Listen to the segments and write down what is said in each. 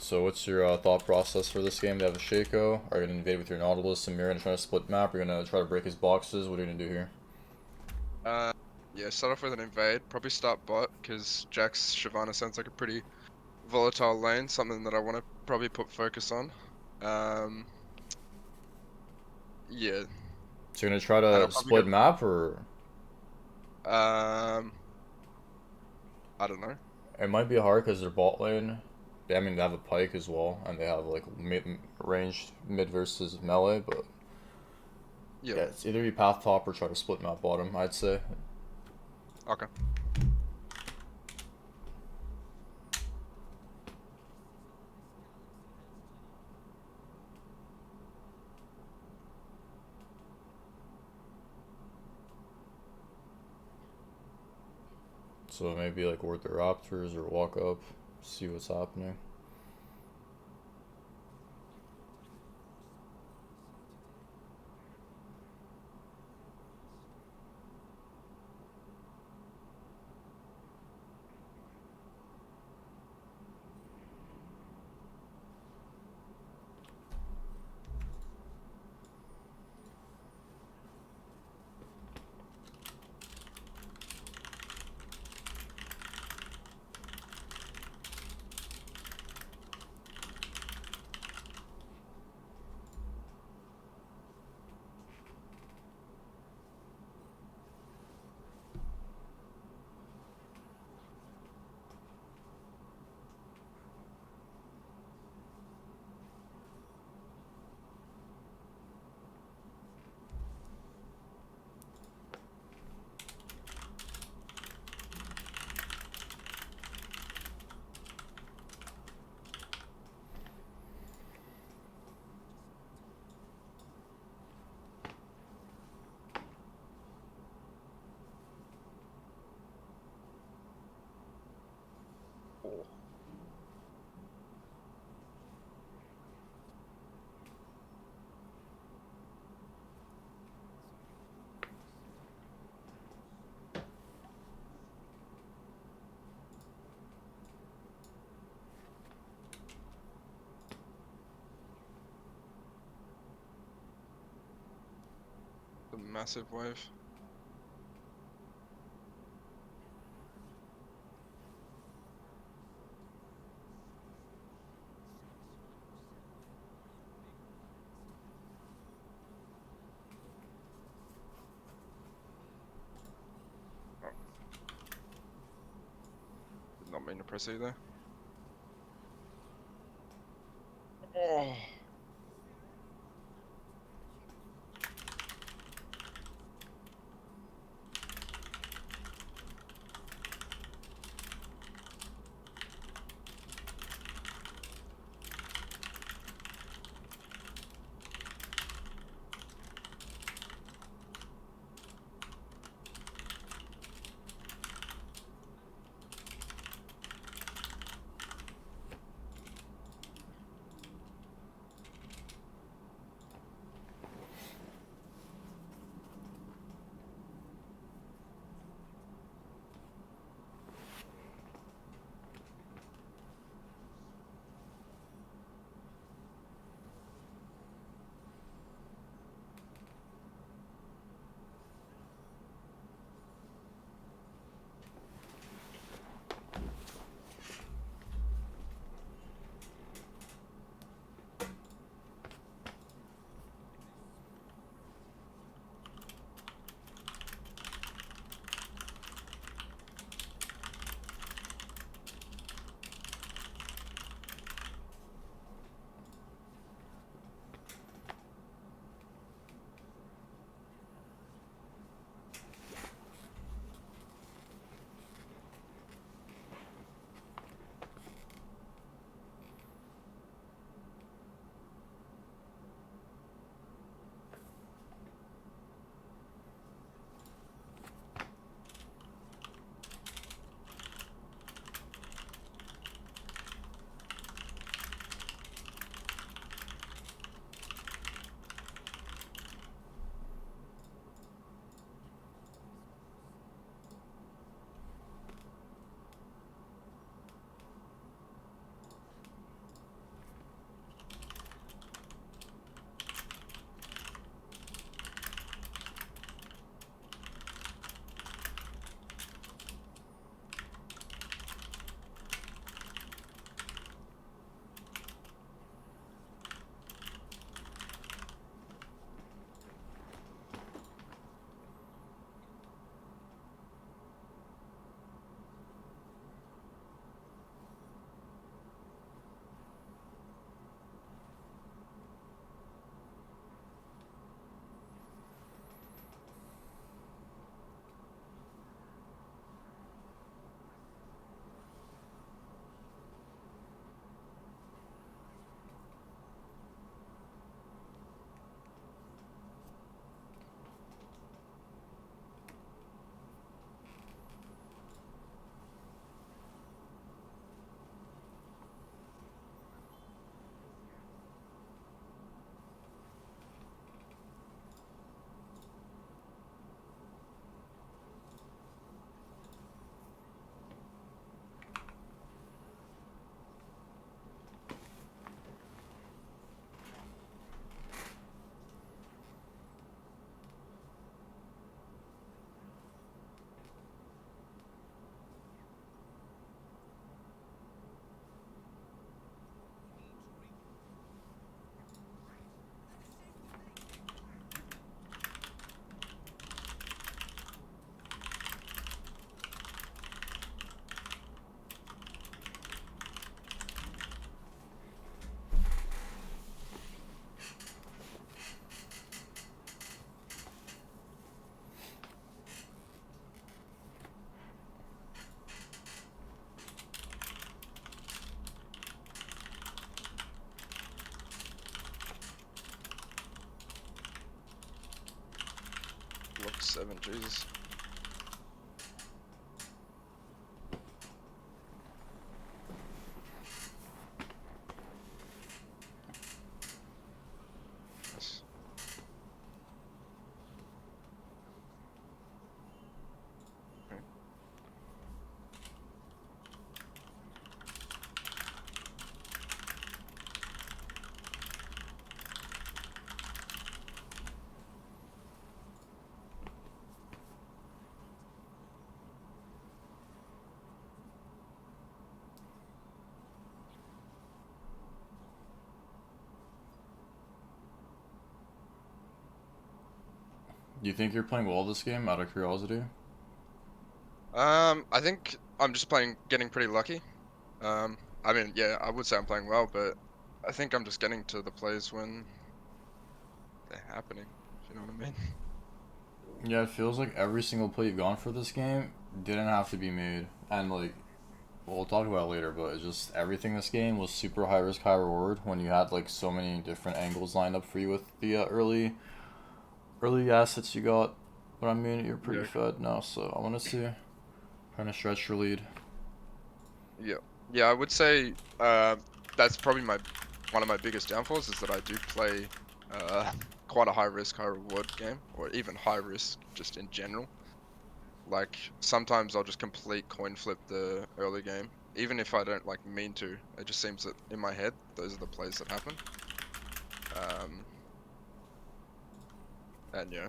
So what's your thought process for this game? They have a Shaco. Are you going to invade with your Nautilus and Mirror and try to split map? Are you going to try to break his boxes? What are you going to do here? Yeah, start off with an invade. Probably start bot, because Jack's Shyvana sounds like a pretty volatile lane, something that I want to probably put focus on. Yeah, So you're going to try and I'll to probably go. split map, or Um, I don't know. it might be hard because their bot lane, I mean, they have a Pike as well, and they have like ranged mid versus melee, but Yeah, yeah, it's either you path top or try to split map bottom, I'd say. okay. So maybe like ward the Raptors or walk up, see what's happening. Oh. The massive wave. Oh, did not mean to press either. Oh. 7, Jesus. Nice. Okay. Do you think you're playing well this game, out of curiosity? I think I'm just getting pretty lucky. I mean, yeah, I would say I'm playing well, but I think I'm just getting to the plays when they're happening. If you know what I mean? Yeah, it feels like every single play you've gone for this game didn't have to be made. And, like, we'll talk about it later, but it's just everything this game was super high risk, high reward when you had, like, so many different angles lined up for you with the early assets you got. But I mean, you're pretty Yeah. fed now, so I want to see. Trying to stretch your lead. Yeah. Yeah, I would say that's probably one of my biggest downfalls is that I do play uh quite a high risk, high reward game, or even high risk just in general. Like sometimes I'll just complete coin flip the early game, even if I don't like mean to. It just seems that in my head those are the plays that happen. Um, and yeah.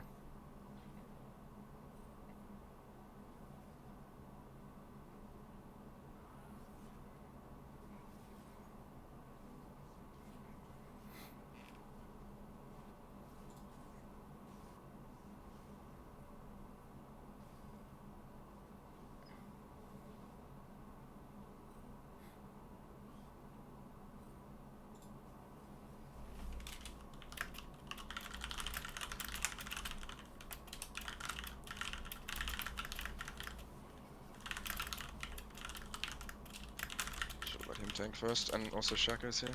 Should let him tank first, and also Shaco's here.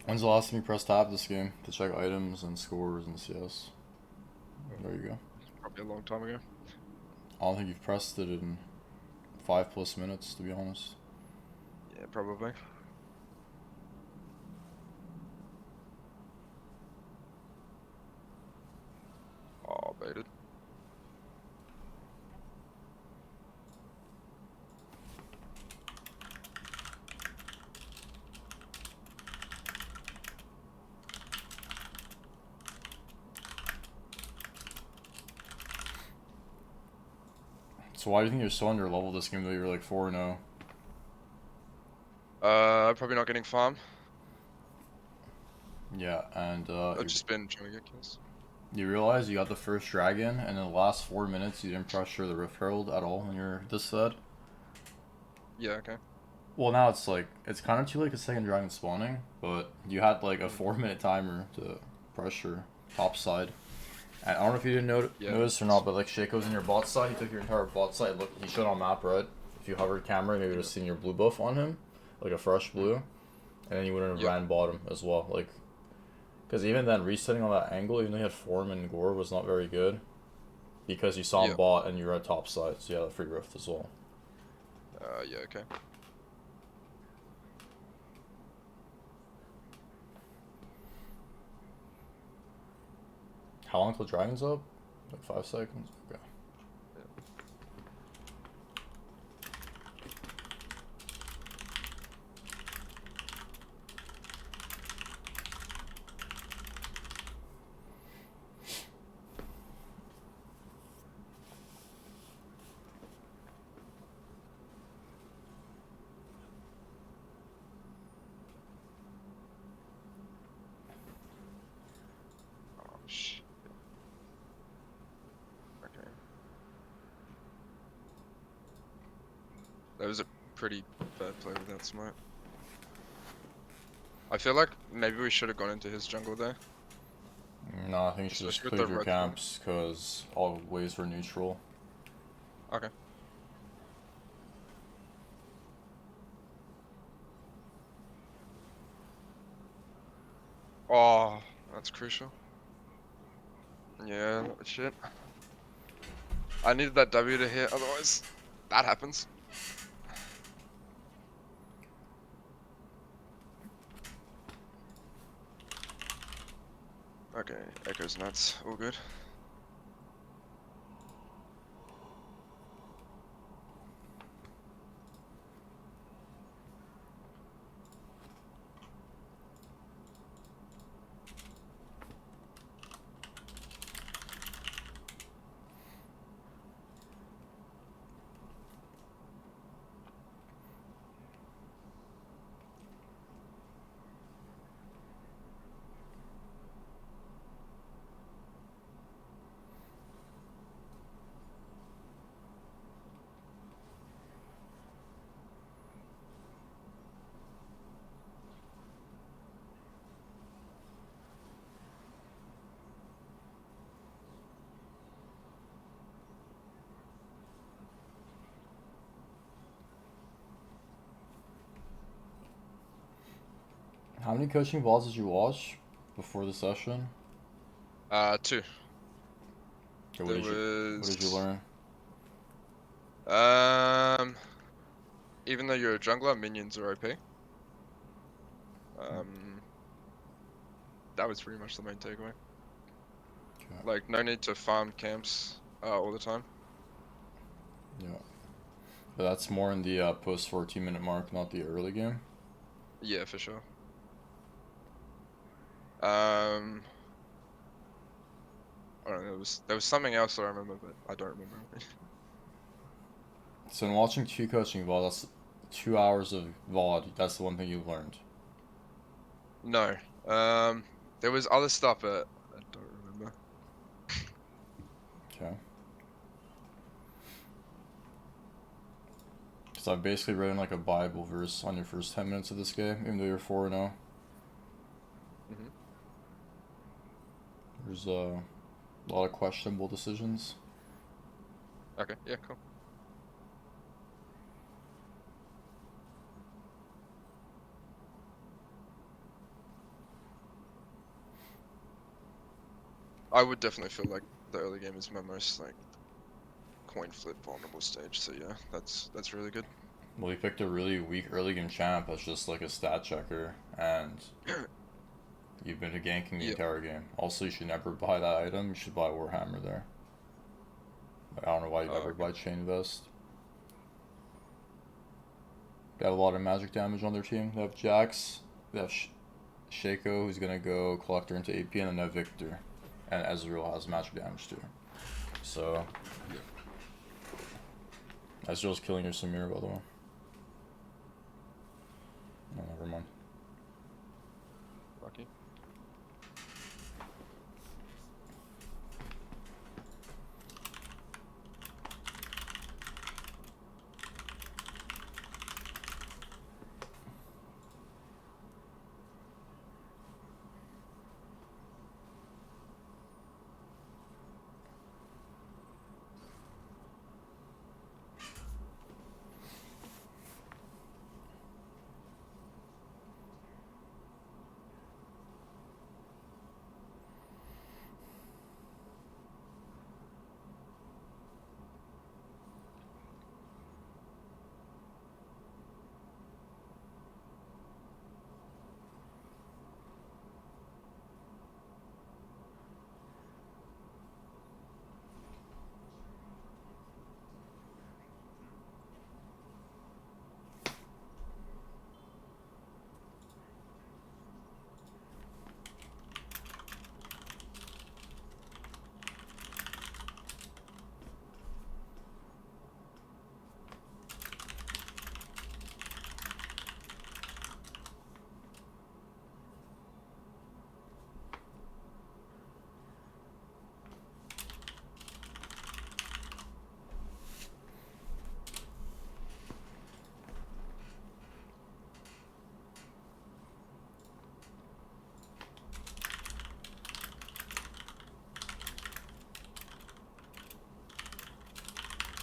When's the last time you pressed tab this game to check items and scores and CS? There you go. Probably a long time ago. I don't think you've pressed it in 5+ minutes, to be honest. Yeah, probably. Oh, baited. So why do you think you're so under level this game though? You're like 4-0. Probably not getting farm. Yeah, and I've just been trying to get kills. you realize you got the first dragon, and in the last 4 minutes you didn't pressure the Rift Herald at all when you're this set. Yeah, okay. Well, now it's like it's kind of too late a second dragon spawning, but you had like a 4-minute timer to pressure top side. And I don't know if you didn't Yeah. notice or not, but like Shaco's in your bot side. He took your entire bot side. Look, he showed on map, right? If you hovered camera, maybe you would have seen your blue buff on him, like a fresh blue, and then you wouldn't have Yeah. ran bottom as well. Like, because even then, resetting on that angle, even though you had form and gore, was not very good. Because you saw him Yeah. bot and you were at top side, so you had a free rift as well. Yeah, okay. How long till dragon's up? Like 5 seconds? Okay. Oh, shit. Okay. That was a pretty bad play with that smite. I feel like maybe we should have gone into his jungle there. No, I think you should just Especially with clear the your red farm. camps, because all ways were neutral. Okay. Oh, that's crucial. Yeah, shit. I needed that W to hit, otherwise that happens. Okay, Echo's nuts. All good. How many coaching VODs did you watch before the session? 2. Okay, There what did you was learn? um even though you're a jungler, minions are OP. Um that was pretty much the main takeaway. Okay. Like no need to farm camps all the time. Yeah. But that's more in the post 14-minute mark, not the early game. Yeah, for sure. I don't know, there was something else I remember, but I don't remember. So in watching two coaching VOD, that's 2 hours of VOD. That's the one thing you've learned. No. There was other stuff, but I don't remember. Okay. Because I've basically written like a Bible verse on your first 10 minutes of this game, even though you're 4-0. Hmm. There's a lot of questionable decisions. Okay, yeah, cool. I would definitely feel like the early game is my most like coin flip vulnerable stage. So yeah, that's really good. Well, you picked a really weak early game champ that's just like a stat checker, and you've been ganking the Yeah. entire game. Also, you should never buy that item. You should buy Warhammer there. I don't know why you never Okay. buy Chain Vest. They have a lot of magic damage on their team. They have Jax, they have Shaco, who's gonna go Collector into AP, and then they have Victor. And Ezreal has magic damage too. So, Yeah. Ezreal's killing your Samira, by the way. No, never mind. Lucky.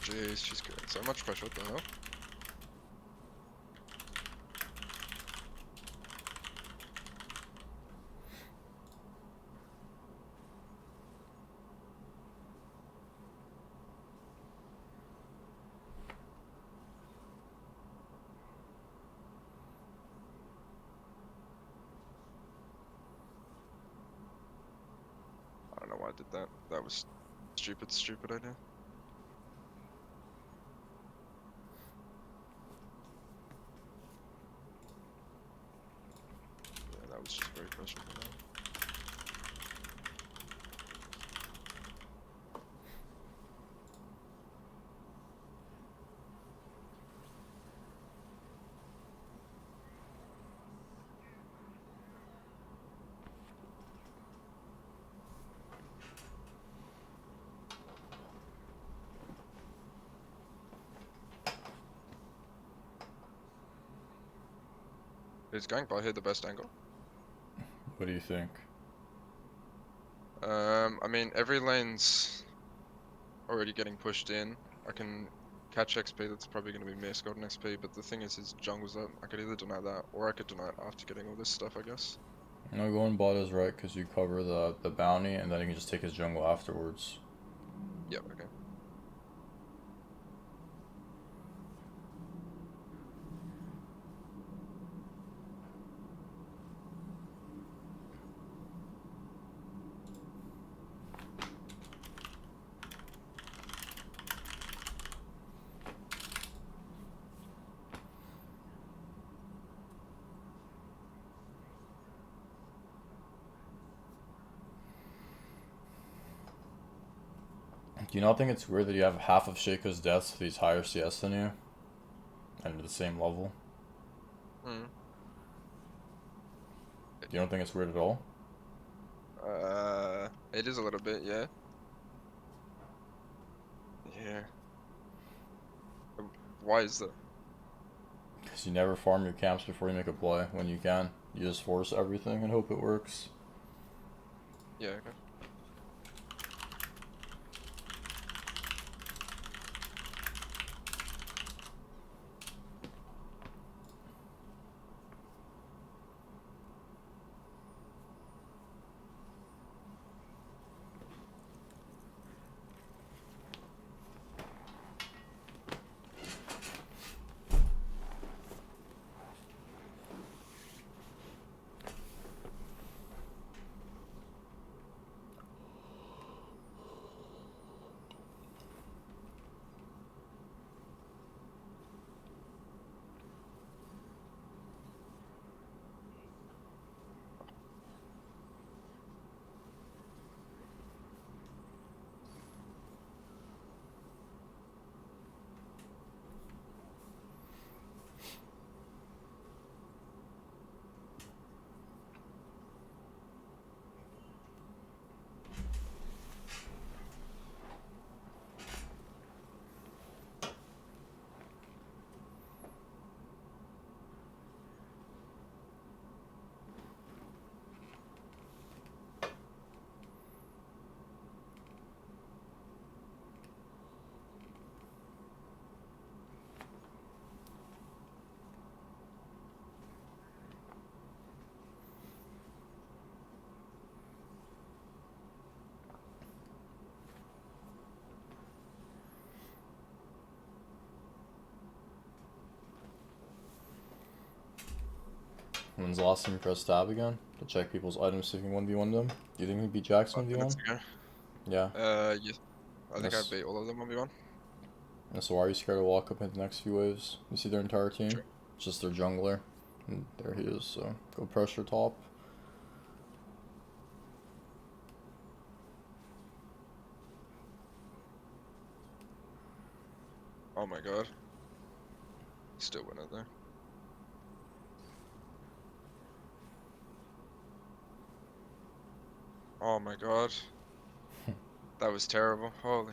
Jeez, she's getting so much pressure. What the hell? I did that. That was stupid idea. Yeah, that was just very questionable. Is gangbot here the best angle? What do you think? I mean, every lane's already getting pushed in. I can catch XP that's probably going to be missed, golden XP, but the thing is his jungle's up. I could either deny that, or I could deny it after getting all this stuff, I guess. No, going bot is right because you cover the bounty and then you can just take his jungle afterwards. Yep, okay. Do you not think it's weird that you have half of Shaco's deaths if he's higher CS than you? And at the same level? Hmm. You don't think it's weird at all? It is a little bit, yeah. Yeah. Why is that? Because you never farm your camps before you make a play. When you can, you just force everything and hope it works. Yeah, okay. When's the last time you pressed tab again? To check people's items if you 1v1 them? Do you think you beat Jax 5 minutes 1v1? ago. Yeah. Yes. I think I Yes. beat all of them 1v1. And so why are you scared to walk up into the next few waves? You see their entire team? Sure. It's just their jungler. And there he is, so go pressure top. Oh my god. Still win it though. Oh my god. That was terrible. Holy.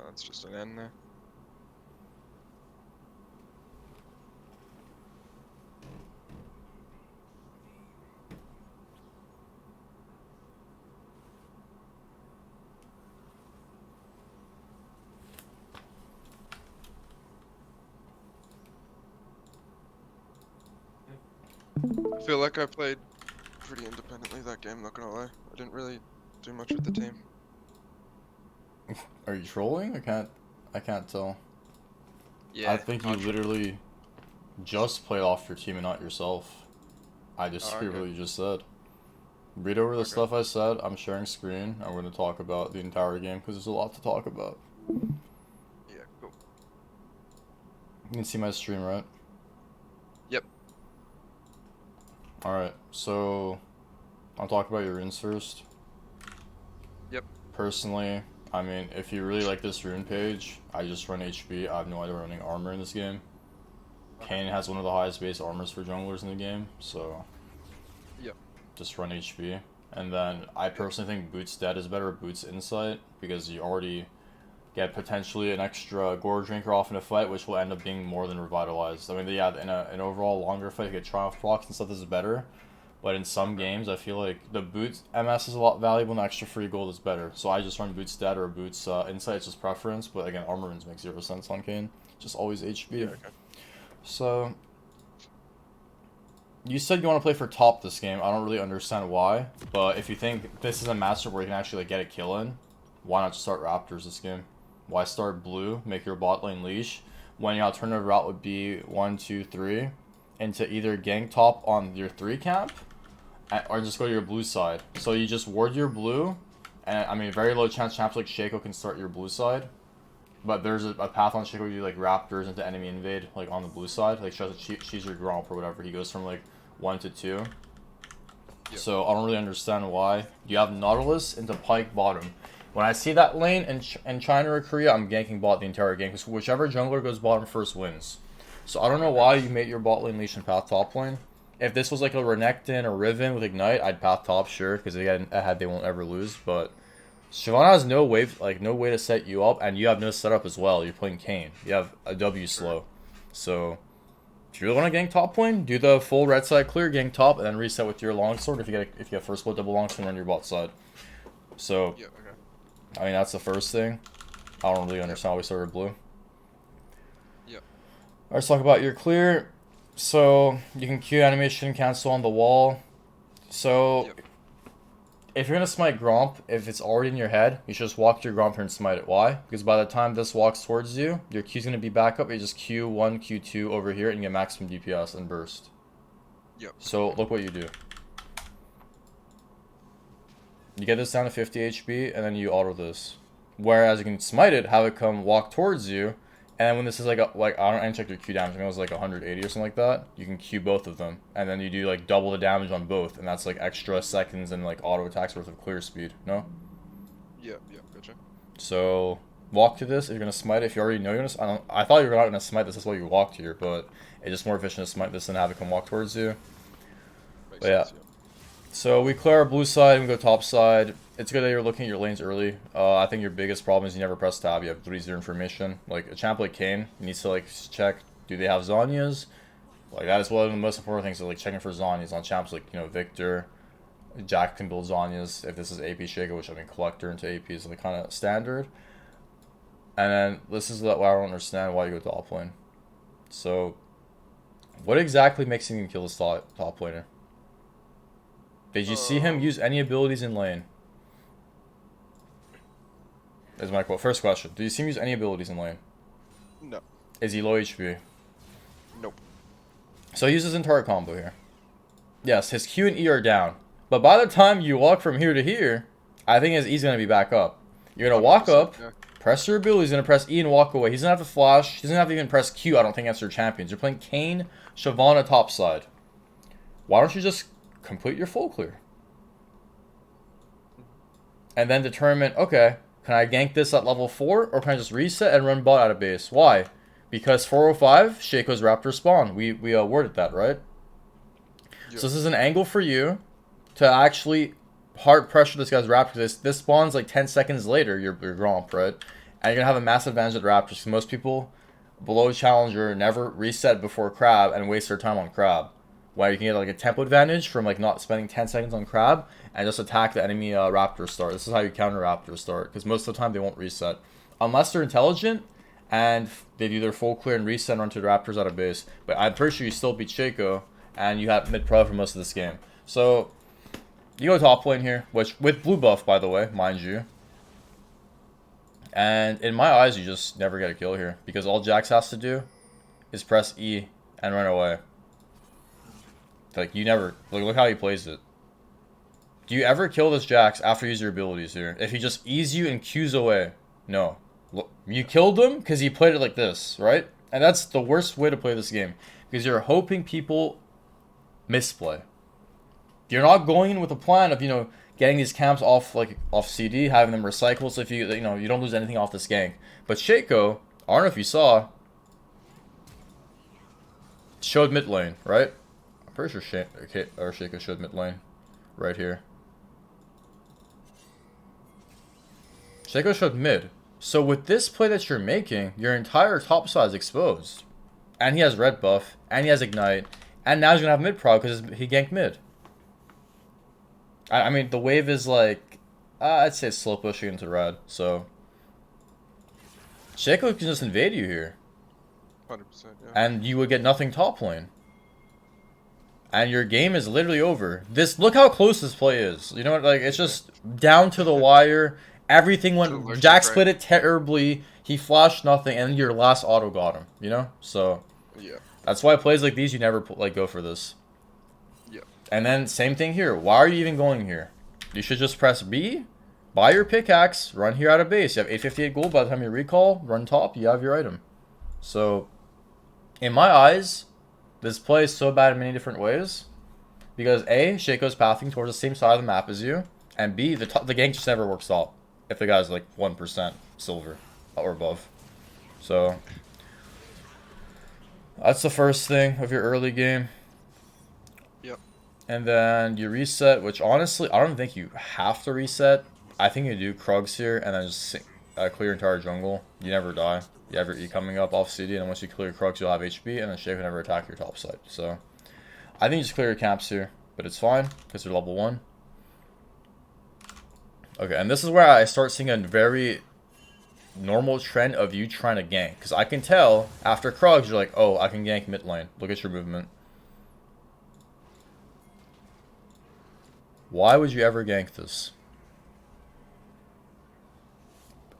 That's just an end there. I feel like I played pretty independently that game, not gonna lie. I didn't really do much with the team. Are you trolling? I can't tell. I Yeah, think you I'll try. literally Just play off your team and not yourself. I Oh, disagree with okay. what you just said. Read over the Okay. stuff I said. I'm sharing screen. I'm going to talk about the entire game because there's a lot to talk about. Yeah. Cool. You can see my stream, right? Yep. Alright, so I'll talk about your runes first. Yep. Personally, I mean, if you really like this rune page, I just run HP. I have no idea running armor in this game. Okay. Kayn has one of the highest base armors for junglers in the game, so Yep. just run HP. And then I personally think Boots Dead is better, Boots Insight, because you already get potentially an extra gore drinker off in a fight, which will end up being more than revitalized. I mean, yeah, in an overall longer fight, you get triumph procs and stuff. This is better, but in some Okay. games, I feel like the Boots MS is a lot valuable, and extra free gold is better. So I just run Boots Dead or Boots Insight, it's just preference. But again, armor runes make 0% on Kayn, just always Yeah. HP. Okay. So you said you want to play for top this game. I don't really understand why, but if you think this is a matchup where you can actually like get a kill in, why not just start Raptors this game? Why start blue, make your bot lane leash, when your alternative route would be 1, 2, 3, into either gank top on your 3 camp, or just go to your blue side. So you just ward your blue, and I mean, very low chance champs like Shaco can start your blue side, but there's a path on Shaco where you do like Raptors into enemy invade, like on the blue side, like she's your Gromp or whatever. He goes from like 1 to 2. Yep. So I don't really understand why. You have Nautilus into Pike bottom. When I see that lane in China or Korea, I'm ganking bot the entire game, because whichever jungler goes bottom first wins. So I don't know why you made your bot lane leash and path top lane. If this was like a Renekton or Riven with Ignite, I'd path top, sure, because again, ahead they won't ever lose. But Shyvana has no no way to set you up, and you have no setup as well. You're playing Kayn. You have a W Sure. slow. So if you really want to gank top lane, do the full red side clear, gank top, and then reset with your longsword. If you get first blood double longsword, run your bot side. So Yeah. Okay. I mean, that's the first thing. I don't really Yep. understand why we started blue. Yep. Let's talk about your clear. So you can Q animation cancel on the wall. So Yep. if you're gonna smite Gromp, if it's already in your head, you should just walk to your Gromp here and smite it. Why? Because by the time this walks towards you, your Q's gonna be back up. You just Q1, Q2 over here, and you get maximum DPS and burst. Yep. So look what you do. You get this down to 50 HP, and then you auto this. Whereas you can smite it, have it come walk towards you, and then when this is like I don't check your Q damage, I think it was like 180 or something like that. You can Q both of them, and then you do like double the damage on both, and that's like extra seconds and like auto attacks worth of clear speed. No, Yep. Yep. Gotcha. so walk to this. If you're gonna smite it, if you already know you're gonna, I thought you were not gonna smite this. That's why you walked here, but it's just more efficient to smite this than have it come walk towards you. Makes But yeah. sense. Yep. So we clear our blue side and we go top side. It's good that you're looking at your lanes early. I think your biggest problem is you never press tab. You have 3-0 information. Like a champ like Kayn needs to like check, do they have Zhonya's? Like that is one of the most important things. So like checking for Zhonya's on champs like Victor. Jack can build Zhonya's if this is AP Shaker, which I mean collector into AP is like kind of standard. And then this is why I don't understand why you go top lane. So what exactly makes you kill this top laner? Did you see him use any abilities in lane? Is my quote. First question. Did you see him use any abilities in lane? No. Is he low HP? Nope. So he uses entire combo here. Yes, his Q and E are down. But by the time you walk from here to here, I think his E's going to be back up. You're going to walk 100%, up, yeah. press your ability, he's going to press E and walk away. He's going to have to flash. He's going to have to even press Q, I don't think, against your champions. You're playing Kayn, Shyvana topside. Why don't you just complete your full clear? And then determine, okay, can I gank this at level 4, or can I just reset and run bot out of base? Why? Because 405, Shaco's Raptor spawn. We worded that, right? Yep. So this is an angle for you to actually hard pressure this guy's Raptor. This spawns like 10 seconds later, your Gromp, right? And you're going to have a massive advantage at Raptors. Because most people below Challenger never reset before Crab and waste their time on Crab. Where you can get like a tempo advantage from like not spending 10 seconds on Crab and just attack the enemy Raptor start. This is how you counter Raptor start, because most of the time they won't reset. Unless they're intelligent and they do their full clear and reset and run to the Raptors out of base. But I'm pretty sure you still beat Shaco and you have mid-pro for most of this game. So you go top lane here, which with blue buff, by the way, mind you. And in my eyes, you just never get a kill here, because all Jax has to do is press E and run away. Like, you never... Look how he plays it. Do you ever kill this Jax after you use your abilities here? If he just E's you and Q's away. No. Look, you killed him because he played it like this, right? And that's the worst way to play this game. Because you're hoping people misplay. You're not going in with a plan of, you know, getting these camps off, like, off CD, having them recycle, so if you know, you don't lose anything off this gank. But Shaco, I don't know if you saw, showed mid lane, right? I'm pretty sure Shaco showed mid lane. Right here. Shaco showed mid. So with this play that you're making, your entire top side is exposed. And he has red buff, and he has ignite, and now he's going to have mid prog because he ganked mid. I mean, the wave is like, I'd say slow pushing into red, so... Shaco can just invade you here. 100%, yeah. And you would get nothing top lane. And your game is literally over. Look how close this play is. You know what, like, it's just down to the wire. Everything went, Jack split it terribly. He flashed nothing, and your last auto got him, you know? So, yeah. That's why plays like these, you never, like, go for this. Yeah. And then, same thing here. Why are you even going here? You should just press B, buy your pickaxe, run here out of base. You have 858 gold. By the time you recall, run top, you have your item. So, in my eyes, this play is so bad in many different ways. Because A, Shaco's pathing towards the same side of the map as you. And B, the gank just never works out. If the guy's like 1% silver or above. So, that's the first thing of your early game. Yep. And then you reset, which honestly, I don't think you have to reset. I think you do Krugs here and then just clear your entire jungle. You never die. You have your E coming up off CD, and once you clear Krugs, you'll have HP, and then Shaco can never attack your top side. So, I think you just clear your camps here, but it's fine because they're level 1. Okay, and this is where I start seeing a very normal trend of you trying to gank. Because I can tell, after Krugs, you're like, oh, I can gank mid lane. Look at your movement. Why would you ever gank this?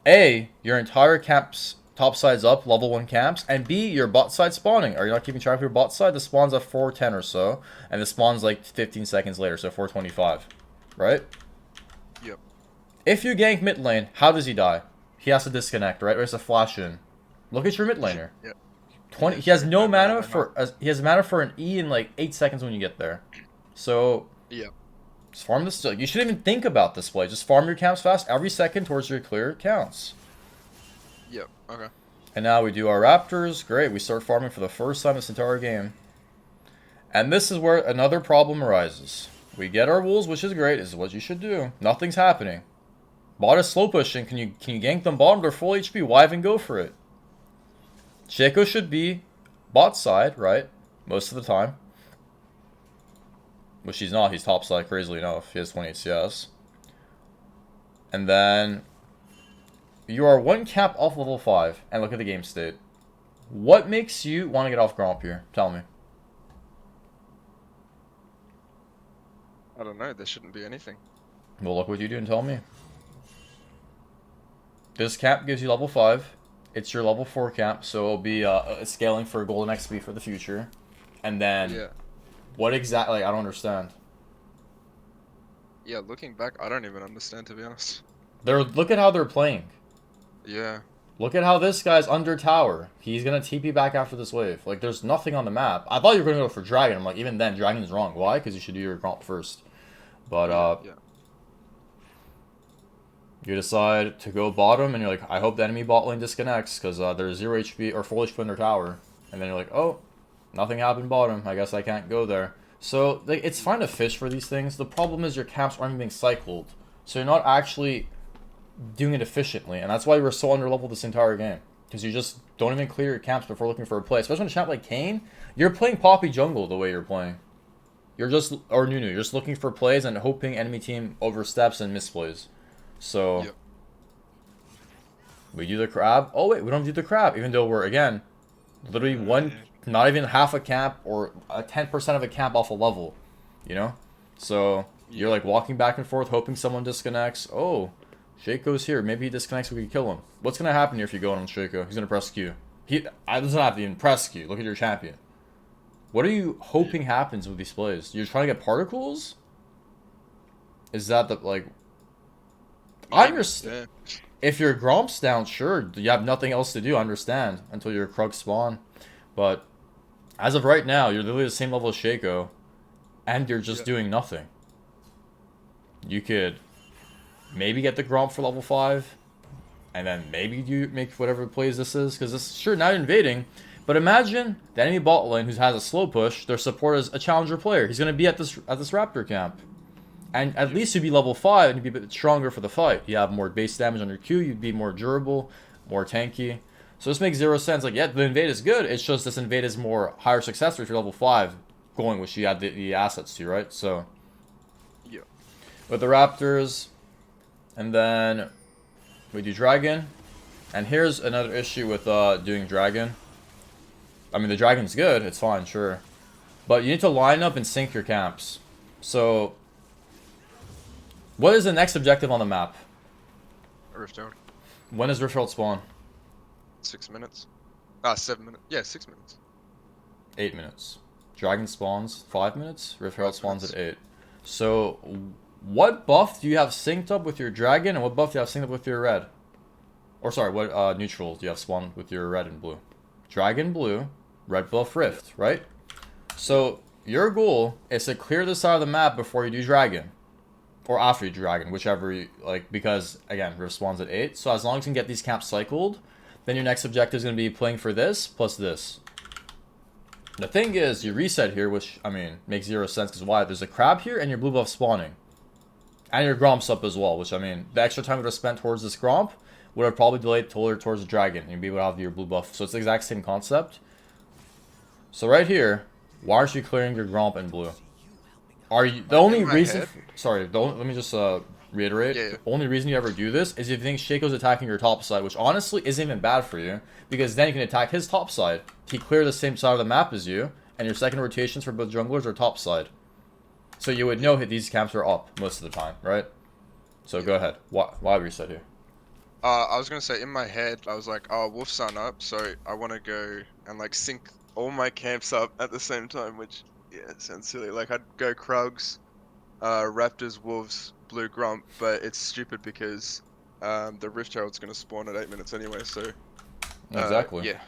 A, your entire camps, top side's up, level 1 camps. And B, your bot side spawning. Are you not keeping track of your bot side? The spawn's at 4:10 or so. And the spawn's like 15 seconds later, so 4:25. Right? Yep. If you gank mid lane, how does he die? He has to disconnect, right? Or he has to flash in. Look at your mid laner. Yep. 20. He has no mana for. He has mana for an E in like 8 seconds when you get there. So. Yep. Just farm this. You shouldn't even think about this play. Just farm your camps fast. Every second towards your clear counts. Yep. Okay. And now we do our Raptors. Great. We start farming for the first time this entire game. And this is where another problem arises. We get our wolves, which is great. This is what you should do. Nothing's happening. Bot is slow pushing. Can you gank them bottom? They're full HP. Why even go for it? Shaco should be bot side, right? Most of the time. Which he's not. He's top side, crazily enough. He has 28 CS. And then you are 1 cap off level 5. And look at the game state. What makes you want to get off Gromp here? Tell me. I don't know. There shouldn't be anything. Well, look what you do and tell me. This cap gives you level 5. It's your level 4 cap, so it'll be scaling for golden XP for the future. And then, Yeah. What exactly? Like, I don't understand. Yeah, looking back, I don't even understand, to be honest. Look at how they're playing. Yeah. Look at how this guy's under tower. He's gonna TP back after this wave. Like, there's nothing on the map. I thought you were gonna go for Dragon. I'm like, even then, Dragon's wrong. Why? Because you should do your comp first. But, Yeah. you decide to go bottom, and you're like, I hope the enemy bot lane disconnects, because there's 0 HP, or full HP on their tower. And then you're like, oh, nothing happened bottom. I guess I can't go there. So, like, it's fine to fish for these things. The problem is your camps aren't being cycled. So you're not actually doing it efficiently. And that's why you were so underleveled this entire game. Because you just don't even clear your camps before looking for a play. Especially on a champ like Kayn, you're playing Poppy jungle the way you're playing. You're just, or Nunu, you're just looking for plays and hoping enemy team oversteps and misplays. So, Yep. We do the crab. Oh wait, we don't do the crab, even though we're, again, literally not even half a cap or 10% of a cap off a level, you know? So, you're like walking back and forth, hoping someone disconnects. Oh, Shaco's here. Maybe he disconnects, we can kill him. What's going to happen here if you go on Shaco? He's going to press Q. He doesn't have to even press Q. Look at your champion. What are you hoping happens with these plays? You're trying to get particles? Is that the, like... I Maybe. understand. Yeah. If your Gromp's down, sure, you have nothing else to do, I understand, until your Krug spawn. But as of right now, you're literally the same level as Shaco, and you're just doing nothing. You could maybe get the Gromp for level 5, and then maybe you make whatever plays this is, because this, sure, now you're invading, but imagine the enemy bot lane who has a slow push, their support is a challenger player. He's going to be at this Raptor camp. And at least you'd be level 5 and you'd be a bit stronger for the fight. You have more base damage on your Q, you'd be more durable, more tanky. So this makes zero sense. Like, yeah, the invade is good, it's just this invade is more higher success rate if you're level 5, going which you had the assets to, right? So, Yeah. with the Raptors, and then we do Dragon. And here's another issue with doing Dragon. I mean, the Dragon's good, it's fine, sure. But you need to line up and sync your camps. So... what is the next objective on the map? Rift Herald. When does Rift Herald spawn? 6 minutes. 7 minutes. Yeah, 6 minutes. 8 minutes. Dragon spawns 5 minutes. Rift Herald spawns at 8. So, what buff do you have synced up with your Dragon, and what buff do you have synced up with your red? Or sorry, what neutral do you have spawned with your red and blue? Dragon blue, red buff Rift, right? So, your goal is to clear this side of the map before you do Dragon. Or after you Dragon, whichever you like, because again, Rift spawns at 8. So as long as you can get these camps cycled, then your next objective is going to be playing for this plus this. The thing is, you reset here, which I mean makes zero sense because why? There's a crab here and your blue buff spawning, and your Gromp's up as well. Which I mean, the extra time you would have spent towards this Gromp would have probably delayed towards the Dragon, and you'd be able to have your blue buff. So it's the exact same concept. So right here, why aren't you clearing your Gromp in blue? Are you the only reason? Sorry, let me just reiterate. Yeah. The only reason you ever do this is if you think Shaco's attacking your top side, which honestly isn't even bad for you, because then you can attack his top side. He clear the same side of the map as you, and your second rotations for both junglers are top side. So you would know these camps are up most of the time, right? So go ahead. Why reset here? I was gonna say in my head, I was like, oh, Wolf's sun up, so I want to go and like sync all my camps up at the same time, which. Yeah, it sounds silly. Like, I'd go Krugs, Raptors, Wolves, Blue Grump, but it's stupid because the Rift Herald's going to spawn at 8 minutes anyway, so... exactly. Yeah.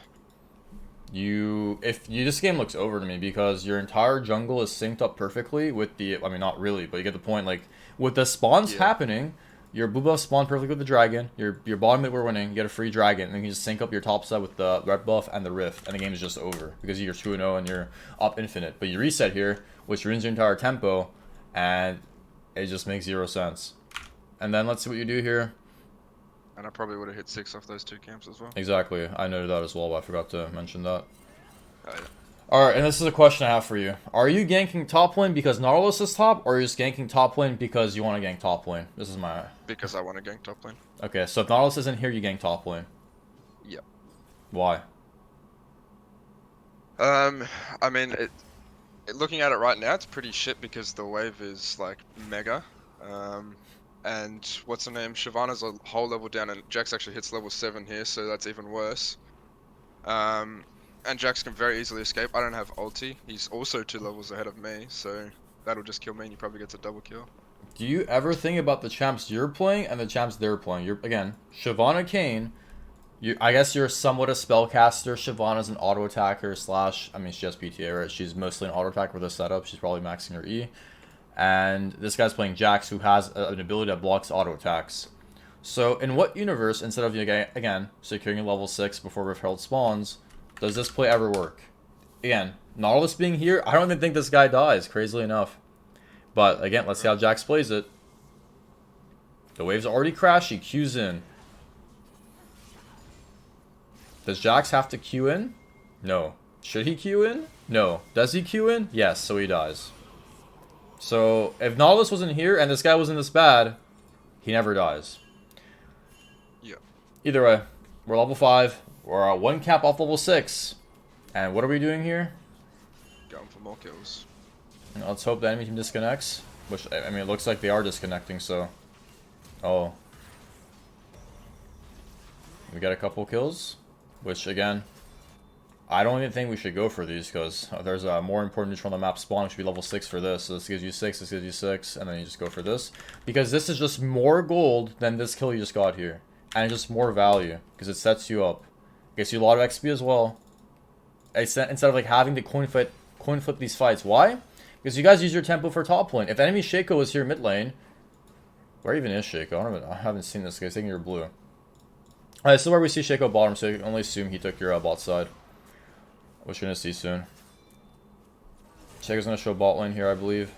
This game looks over to me because your entire jungle is synced up perfectly with the... I mean, not really, but you get the point. Like, with the spawns happening, your blue buff spawned perfectly with the Dragon, your bottom mid we're winning, you get a free Dragon, and then you just sync up your top side with the red buff and the Rift, and the game is just over, because you're 2-0 and you're up infinite. But you reset here, which ruins your entire tempo, and it just makes zero sense. And then let's see what you do here. And I probably would have hit 6 off those 2 camps as well. Exactly, I noted that as well, but I forgot to mention that. Oh, yeah. Alright, and this is a question I have for you. Are you ganking top lane because Nautilus is top, or are you just ganking top lane because you want to gank top lane? This is my... Because I want to gank top lane. Okay, so if Nautilus isn't here, you gank top lane. Yep. Why? I mean, looking at it right now, it's pretty shit because the wave is, like, mega. And what's her name? Shyvana's a whole level down, and Jax actually hits level 7 here, so that's even worse. And Jax can very easily escape. I don't have ulti. He's also 2 levels ahead of me, so that'll just kill me and he probably gets a double kill. Do you ever think about the champs you're playing and the champs they're playing? Again, Shyvana Kayn, I guess you're somewhat a spellcaster. Shyvana's an auto attacker / I mean, she has PTA, right? She's mostly an auto attacker with a setup. She's probably maxing her E. And this guy's playing Jax, who has an ability that blocks auto attacks. So in what universe, instead of, again, securing a level 6 before Rift Herald spawns, does this play ever work? Again, Nautilus being here, I don't even think this guy dies, crazily enough. But, again, let's see how Jax plays it. The wave's already crashed, he Qs in. Does Jax have to Q in? No. Should he Q in? No. Does he Q in? Yes, so he dies. So, if Nautilus wasn't here and this guy wasn't this bad, he never dies. Yeah. Either way, we're level 5. We're 1 cap off level 6. And what are we doing here? Going for more kills. And let's hope the enemy team disconnects. Which, I mean, it looks like they are disconnecting, so... Oh. We got a couple kills. Which, again... I don't even think we should go for these because there's a more important neutral on the map spawn, which should be level 6 for this. So this gives you 6, this gives you 6, and then you just go for this. Because this is just more gold than this kill you just got here. And just more value because it sets you up. Gets you a lot of XP as well. Instead of like having to coin flip these fights. Why? Because you guys use your tempo for top lane. If enemy Shaco was here mid lane, where even is Shaco? I haven't seen this guy. He's taking your blue. Alright, this is where we see Shaco bottom, so you can only assume he took your bot side. Which we're gonna see soon. Shaco's gonna show bot lane here, I believe.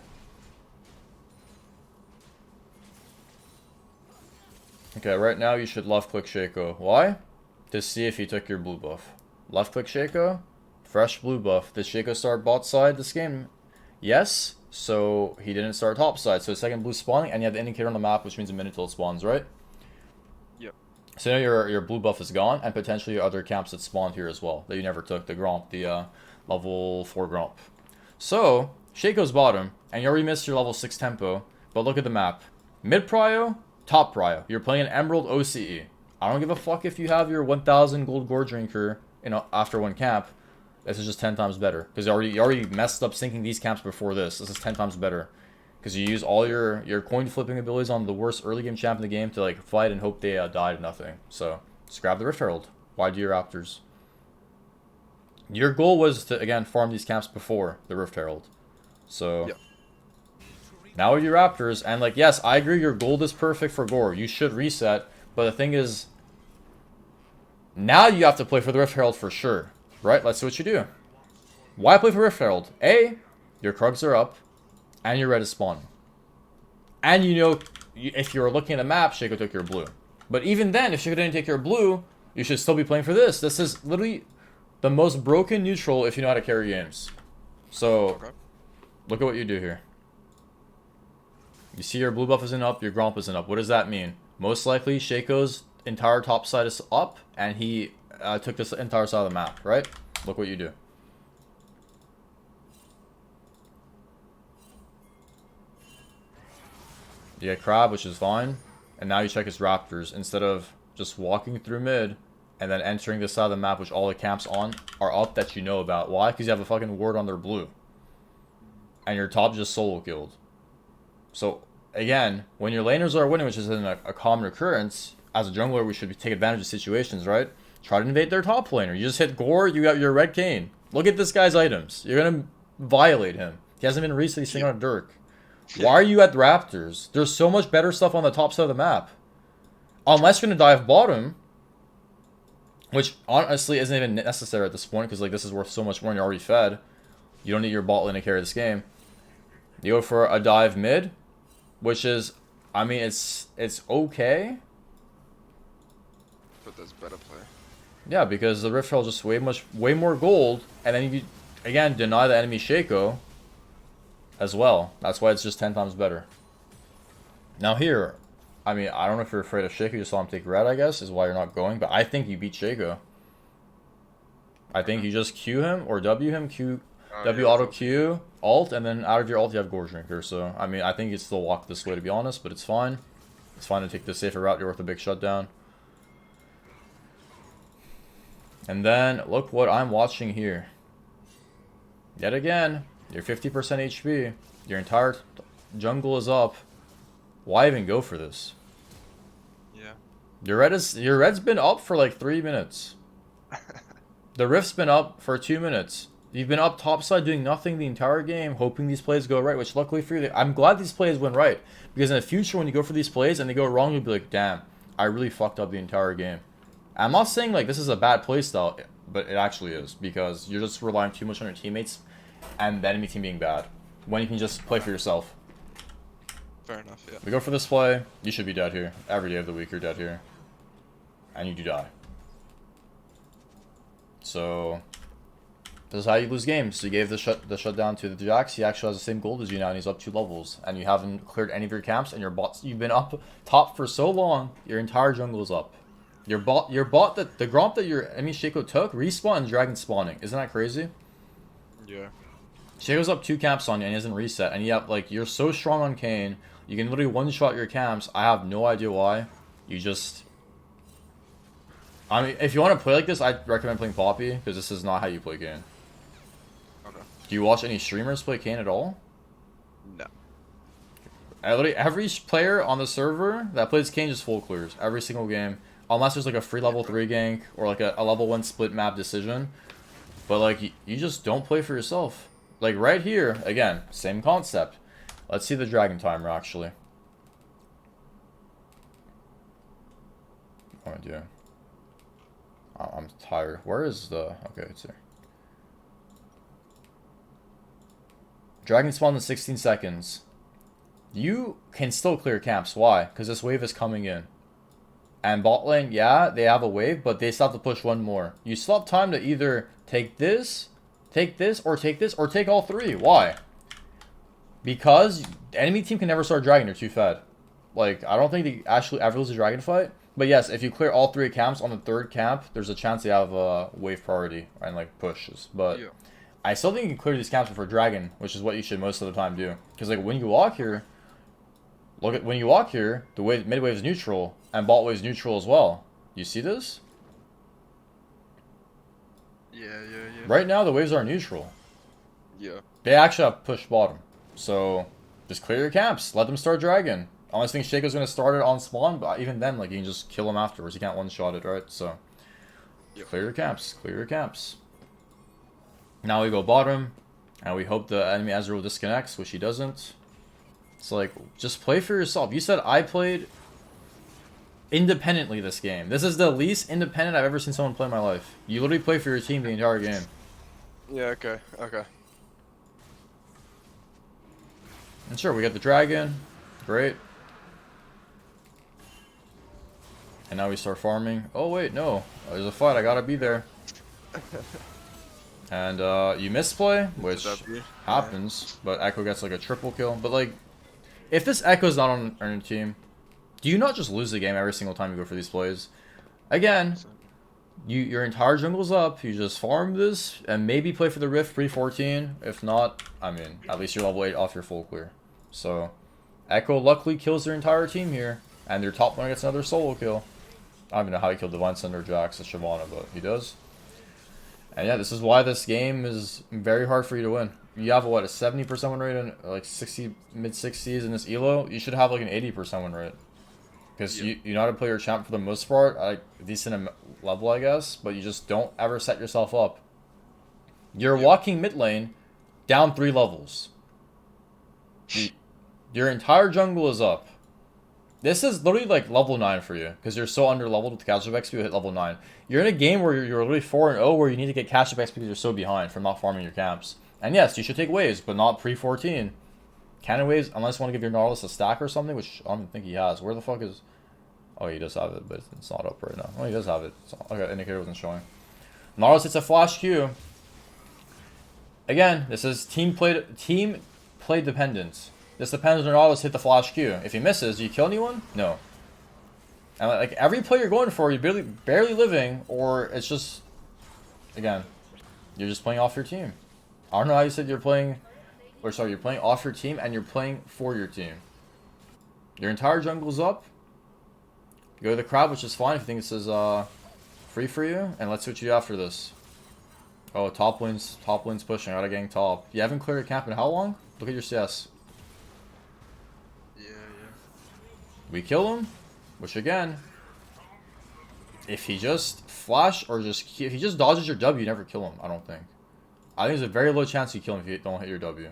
Okay, right now you should left click Shaco. Why? To see if he took your blue buff. Left click Shaco. Fresh blue buff. Did Shaco start bot side this game? Yes. So he didn't start top side. So second blue spawning, and you have the indicator on the map, which means a minute till it spawns, right? Yep. So now your blue buff is gone, and potentially your other camps that spawned here as well that you never took. The Gromp, the level 4 Gromp. So Shaco's bottom, and you already missed your level 6 tempo. But look at the map. Mid prio, top prio. You're playing an Emerald OCE. I don't give a fuck if you have your 1,000 gold gore drinker, you know, after one camp. This is just 10 times better. Because you already messed up syncing these camps before this. This is 10 times better. Because you use all your coin flipping abilities on the worst early game champ in the game to like fight and hope they die to nothing. So, just grab the Rift Herald. Why do your Raptors? Your goal was to, again, farm these camps before the Rift Herald. So, Yep. Now with your Raptors, and like, yes, I agree your gold is perfect for gore. You should reset. But the thing is, now you have to play for the Rift Herald for sure. Right? Let's see what you do. Why play for Rift Herald? A, your Krugs are up, and your red is spawning. And you know, if you were looking at the map, Shaco took your blue. But even then, if Shaco didn't take your blue, you should still be playing for this. This is literally the most broken neutral if you know how to carry games. So, Okay. look at what you do here. You see your blue buff isn't up, your Gromp isn't up. What does that mean? Most likely, Shaco's entire top side is up, and he took this entire side of the map, right? Look what you do. You get Crab, which is fine. And now you check his Raptors. Instead of just walking through mid and then entering this side of the map, which all the camps on are up that you know about. Why? Because you have a fucking ward on their blue. And your top just solo killed. So, again, when your laners are winning, which is a common occurrence, as a jungler, we should take advantage of situations, right? Try to invade their top laner. You just hit Gore, you got your red Kayn. Look at this guy's items. You're going to violate him. He hasn't been recently sitting on a Dirk. Why are you at the Raptors? There's so much better stuff on the top side of the map. Unless you're going to dive bottom, which honestly isn't even necessary at this point, because like this is worth so much more and you're already fed. You don't need your bot lane to carry this game. You go for a dive mid, which is, I mean, it's okay. But there's better play. Yeah, because the Rift Herald just way more gold, and then you again deny the enemy Shaco as well. That's why it's just 10 times better. Now here, I mean, I don't know if you're afraid of Shaco, you saw him take red, I guess, is why you're not going, but I think you beat Shaco. I think you just Q him or W him, W auto Q, alt, and then out of your alt you have Gore Drinker. So, I mean, I think you still walk this way to be honest, but it's fine. It's fine to take the safer route, you're worth a big shutdown. And then, look what I'm watching here. Yet again, you're 50% HP. Your entire jungle is up. Why even go for this? Yeah. Your red's been up for like 3 minutes. The Rift's been up for 2 minutes. You've been up topside doing nothing the entire game, hoping these plays go right, which luckily for you, I'm glad these plays went right. Because in the future, when you go for these plays and they go wrong, you'll be like, damn, I really fucked up the entire game. I'm not saying like this is a bad playstyle, but it actually is. Because you're just relying too much on your teammates and the enemy team being bad. When you can just play for yourself. Fair enough, yeah. We go for this play, you should be dead here. Every day of the week you're dead here. And you do die. So, this is how you lose games. You gave the shutdown to the Jax, he actually has the same gold as you now, and he's up 2 levels. And you haven't cleared any of your camps, and your bots, you've been up top for so long, your entire jungle is up. Your bot that, the Gromp that your enemy Shaco took, respawn and dragon spawning. Isn't that crazy? Yeah. Shaco's up 2 camps on you and he hasn't reset. And yet, like, you're so strong on Kayn. You can literally one-shot your camps. I have no idea why. You just... I mean, if you want to play like this, I'd recommend playing Poppy, because this is not how you play Kayn. Okay. Do you watch any streamers play Kayn at all? No. Literally, every player on the server that plays Kayn just full clears every single game. Unless there's like a free level 3 gank, or like a level 1 split map decision. But like, you just don't play for yourself. Like right here, again, same concept. Let's see the dragon timer, actually. Oh, dear. I'm tired. Where is the... Okay, it's here. Dragon spawned in 16 seconds. You can still clear camps. Why? Because this wave is coming in. And bot lane, yeah, they have a wave, but they still have to push one more. You still have time to either take this, or take this, or take all three. Why? Because the enemy team can never start dragon. They're too fed. Like, I don't think they actually ever lose a dragon fight. But yes, if you clear all 3 camps on the 3rd camp, there's a chance they have a wave priority and like pushes. But yeah. I still think you can clear these camps before dragon, which is what you should most of the time do. Because like when you walk here, when you walk here, the mid wave is neutral and bot wave is neutral as well. You see this? Yeah. Right now the waves are neutral. Yeah. They actually have pushed bottom. So just clear your camps. Let them start dragon. Unless I think Shaco's going to start it on spawn, but even then, like, you can just kill him afterwards. You can't one-shot it, right? So, clear your camps. Clear your camps. Now we go bottom, and we hope the enemy Ezreal disconnects, which he doesn't. It's like, just play for yourself. You said I played independently this game. This is the least independent I've ever seen someone play in my life. You literally play for your team the entire game. Yeah, okay. And sure, we got the dragon. Great. And now we start farming. Oh, wait, no. There's a fight. I gotta be there. And, you misplay, which happens. But Echo gets, like, a triple kill. But, like, if this Echo's not on your team, do you not just lose the game every single time you go for these plays? Again, your entire jungle's up. You just farm this and maybe play for the Rift pre-14. If not, I mean, at least you're level 8 off your full clear. So, Echo luckily kills their entire team here. And their top one gets another solo kill. I don't even know how he killed Divine Thunder, Jax, and Shyvana, but he does. And yeah, this is why this game is very hard for you to win. You have, what, a 70% win rate and like 60, mid-60s in this elo? You should have like an 80% win rate. Because you know how to play your champ for the most part, at a decent level, I guess, but you just don't ever set yourself up. You're walking mid lane down 3 levels. Your entire jungle is up. This is literally like level 9 for you, because you're so under-leveled with catch-up XP, you hit level 9. You're in a game where you're literally 4-0, where you need to get catch-up XP because you're so behind from not farming your camps. And yes, you should take waves, but not pre-14. Cannon waves, unless you want to give your Nautilus a stack or something, which I don't think he has. Where the fuck is... Oh, he does have it, but it's not up right now. Oh, he does have it. Okay, indicator wasn't showing. Nautilus, it's a flash Q. Again, this is team play dependent. This depends on Nautilus hit the flash Q. If he misses, do you kill anyone? No. And like every play you're going for, you're barely living, or it's just, again, you're just playing off your team. I don't know how you said you're playing, or sorry, you're playing off your team and you're playing for your team. Your entire jungle's up. You go to the crowd, which is fine if you think this is free for you, and let's see what you do after this. Oh, top lane's pushing. I gotta gang top. You haven't cleared a camp in how long? Look at your CS. We kill him, which again, if he just flash or if he just dodges your W, you never kill him, I don't think. I think there's a very low chance you kill him if you don't hit your W.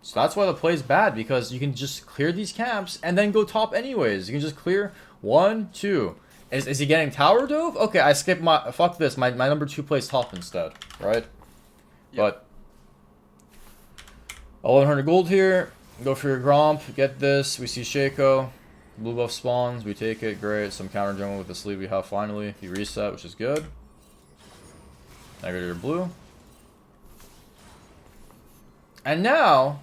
So that's why the play is bad, because you can just clear these camps and then go top anyways. You can just clear 1, 2. Is he getting tower dove? Okay, I skipped my, fuck this, my number 2 plays top instead, right? Yep. But, 1100 gold here, go for your Gromp, get this, we see Shaco. Blue buff spawns, we take it, great. Some counter jungle with the sleeve we have finally. He reset, which is good. Now go to your blue. And now,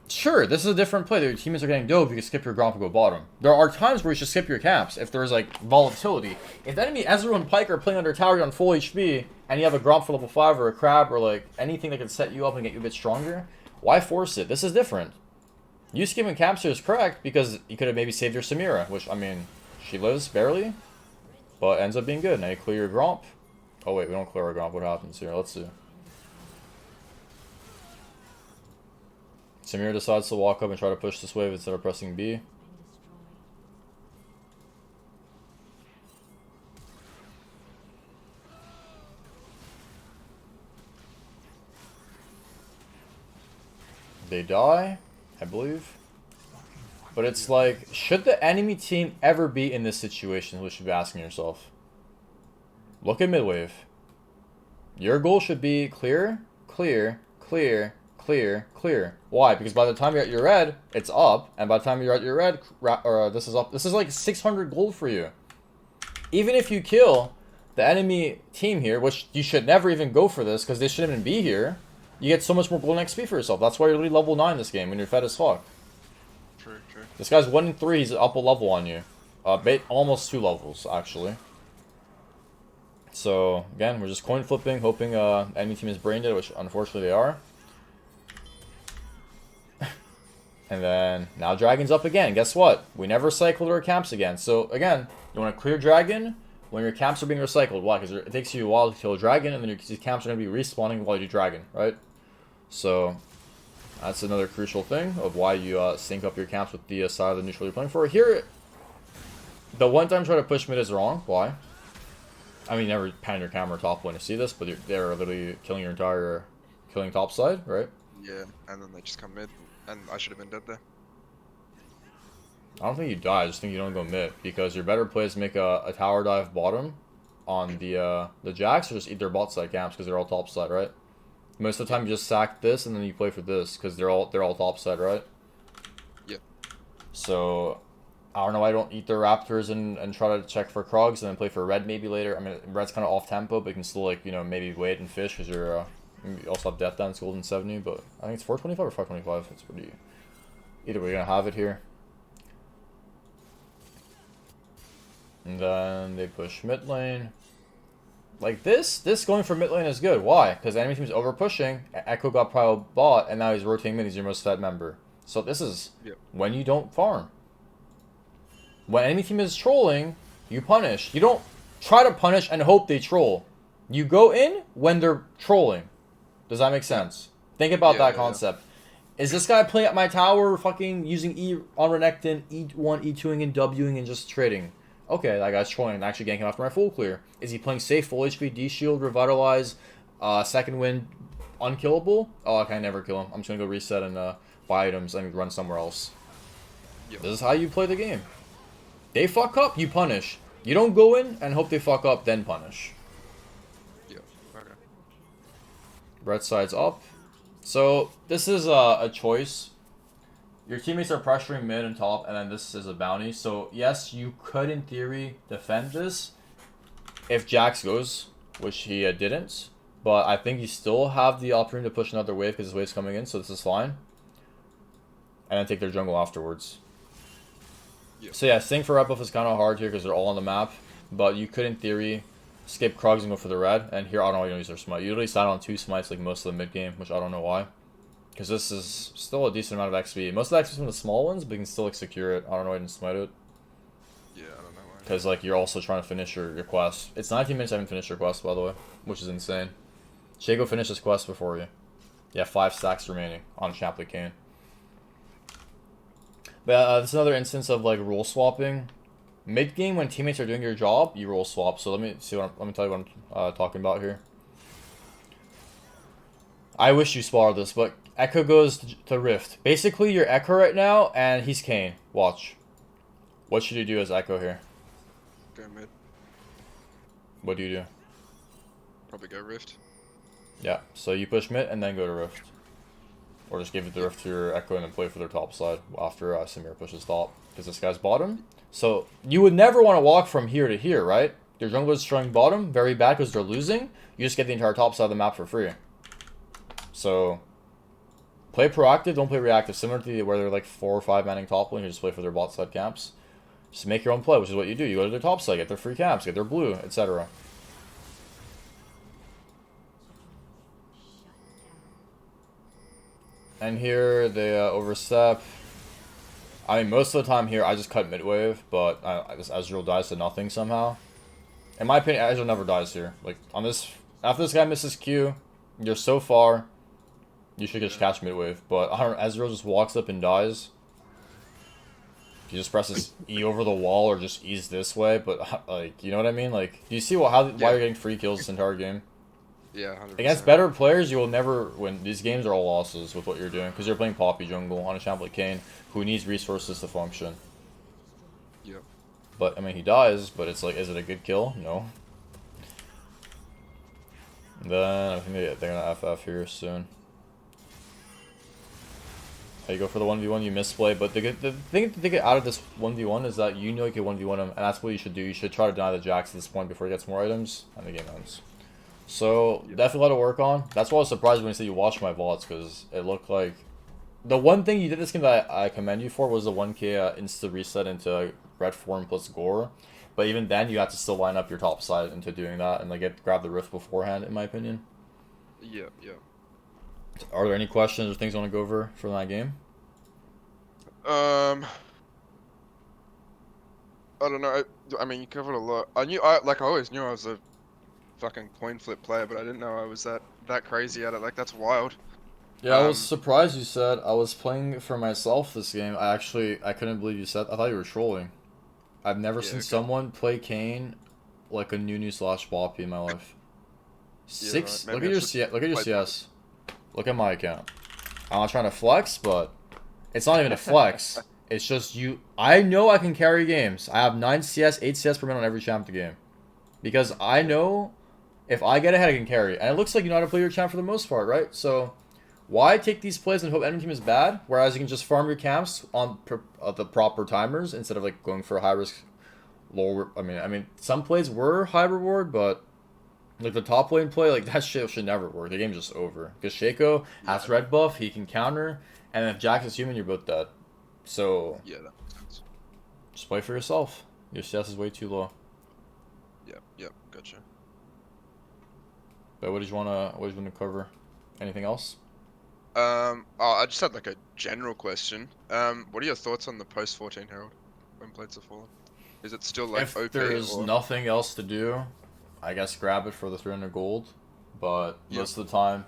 sure, this is a different play. Your teammates are getting dope, you can skip your Gromp and go bottom. There are times where you should skip your camps if there's like volatility. If the enemy Ezreal and Pyke are playing under tower on full HP, and you have a Gromp for level 5 or a Crab or like anything that can set you up and get you a bit stronger, why force it? This is different. You skipping camps here is correct, because you could have maybe saved your Samira, which, I mean, She lives barely, but ends up being good. Now you clear your Gromp. Oh wait, we don't clear our Gromp. What happens here? Let's see. Samir decides to walk up and try to push this wave instead of pressing B. They die, I believe. But it's like, should the enemy team ever be in this situation? You should be asking yourself. Look at mid wave. Your goal should be clear, clear, clear, clear, clear. Why? Because by the time you're at your red, it's up, and by the time you're at your red, this is up. This is like 600 gold for you. Even if you kill the enemy team here, which you should never even go for this because they shouldn't even be here, you get so much more gold and XP for yourself. That's why you're really level 9 this game when you're fed as fuck. True, true. This guy's 1 in 3. He's up a level on you. Almost 2 levels actually. So again, we're just coin flipping, hoping enemy team is brain dead, which unfortunately they are. And then now Dragon's up again. Guess what? We never cycled our camps again. So again, you want to clear Dragon when your camps are being recycled. Why? Because it takes you a while to kill a Dragon, and then your camps are going to be respawning while you do Dragon, right? So that's another crucial thing of why you sync up your camps with the side of the neutral you're playing for. Here, the one time try to push mid is wrong. Why? I mean, you never pan your camera top when you see this, but they're literally killing your entire, killing top side, right? Yeah, and then they just come mid, and I should have been dead there. I don't think you die, I just think you don't go mid, because your better play is make a tower dive bottom on the Jacks, or just eat their bot side camps, because they're all top side, right? Most of the time you just sack this, and then you play for this, because they're all top side, right? Yeah. So I don't know why I don't eat their Raptors and try to check for Krogs and then play for red maybe later. I mean, red's kind of off tempo, but you can still, like, you know, maybe wait and fish because you're, you also have Death Dance, Golden 70, but I think it's 425 or 525. It's pretty, either way, you're going to have it here. And then they push mid lane. Like this going for mid lane is good. Why? Because the enemy team is over pushing, Echo got Prio bot, and now he's rotating mid, he's your most fed member. So this is when you don't farm. When enemy team is trolling, you punish. You don't try to punish and hope they troll. You go in when they're trolling. Does that make sense? Think about that concept. Is this guy playing at my tower, fucking using E on Renekton, E1, E2ing, and Wing, and just trading? Okay, that guy's trolling and actually ganking after my full clear. Is he playing safe, full HP, D-shield, revitalize, second wind, unkillable? Oh, I can never kill him. I'm just gonna go reset and buy items and run somewhere else. This is how you play the game. They fuck up, you punish. You don't go in and hope they fuck up, then punish. Yeah, okay. Red side's up. So, this is a choice. Your teammates are pressuring mid and top, and then this is a bounty. So, yes, you could, in theory, defend this if Jax goes, which he didn't. But I think you still have the opportunity to push another wave because this wave's coming in, so this is fine. And then take their jungle afterwards. So yeah, staying for red buff is kind of hard here because they're all on the map. But you could, in theory, skip Krogs and go for the red. And here, I don't know why you don't use their smite. You usually sat on 2 smites like most of the mid game, which I don't know why. Because this is still a decent amount of XP. Most of the XP is from the small ones, but you can still like secure it. I don't know why I didn't smite it. Yeah, I don't know why. Because like you're also trying to finish your quest. It's 19 minutes I haven't finished your quest, by the way, which is insane. Shago finished his quest before you. You have 5 stacks remaining on champ like Kayn. But this is another instance of like role swapping. Mid game, when teammates are doing your job, you role swap. So let me tell you what I'm talking about here. I wish you spawned this, but Echo goes to Rift. Basically, you're Echo right now, and he's Kayn. Watch. What should you do as Echo here? Go mid. What do you do? Probably go Rift. Yeah, so you push mid and then go to Rift. Or just give it the Rift to your Echo and then play for their top side after Samir pushes top. Because this guy's bottom. So you would never want to walk from here to here, right? Your jungle is destroying bottom. Very bad because they're losing. You just get the entire top side of the map for free. So play proactive, don't play reactive. Similar to where they're like 4 or 5 manning top lane, you just play for their bot side camps. Just make your own play, which is what you do. You go to their top side, get their free camps, get their blue, etc. And here they overstep. I mean, most of the time here, I just cut mid-wave, but Ezreal dies to nothing somehow. In my opinion, Ezreal never dies here. Like, on this... After this guy misses Q, you're so far, you should just catch mid-wave. But, I don't know, Ezreal just walks up and dies. He just presses E over the wall or just E's this way, but, like, you know what I mean? Like, do you see why you're getting free kills this entire game? Yeah, 100%. Against better players, you will never win. These games are all losses with what you're doing, because you're playing Poppy jungle on a champ like Kayn, who needs resources to function. Yep. But, I mean, he dies, but it's like, is it a good kill? No. Then, I think they're gonna FF here soon. You go for the 1v1, you misplay, but the thing to get out of this 1v1 is that you know you can 1v1 him, and that's what you should do. You should try to deny the Jax at this point before he gets more items, and the game ends. So, definitely a lot to work on. That's why I was surprised when you said you watched my VODs, because it looked like... The one thing you did this game that I commend you for was the 1k insta reset into red form plus gore. But even then, you have to still line up your top side into doing that, and like grab the rift beforehand, in my opinion. Yeah, yeah. Are there any questions or things you want to go over from that game? I don't know. I mean, you covered a lot. I always knew I was a fucking coin flip player, but I didn't know I was that crazy at it. Like, that's wild. Yeah, I was surprised you said I was playing for myself this game. I couldn't believe you said. I thought you were trolling. I've never seen someone play Kayn like a Nunu slash Boppy in my life. Six. Right. Look at your CS. Look at your CS. Look at my account. I'm not trying to flex, but it's not even a flex. It's just you. I know I can carry games. I have 9 CS, 8 CS per minute on every champ game, because I know if I get ahead, I can carry. And it looks like you know how to play your champ for the most part, right? So why take these plays and hope enemy team is bad, whereas you can just farm your camps on the proper timers instead of like going for a high risk, low. I mean, some plays were high reward, but like the top lane play, like that shit should never work. The game's just over because Shaco has red buff, he can counter, and if Jax is human, you're both dead. So yeah, that makes sense. Just play for yourself. Your CS is way too low. Yep, gotcha. But what did you wanna cover? Anything else? I just had like a general question. What are your thoughts on the post 14 Herald when Blades have fallen? Is it still like if OP? There's nothing else to do, I guess grab it for the 300 gold. But most of the time,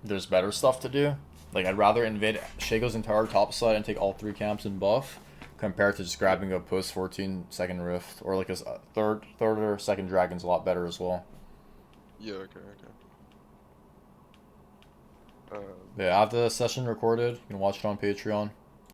there's better stuff to do. Like I'd rather invade Shaco's entire top side and take all 3 camps and buff, compared to just grabbing a post 14 second rift or like a third or second dragon's a lot better as well. Yeah. Okay. Yeah, I have the session recorded. You can watch it on Patreon.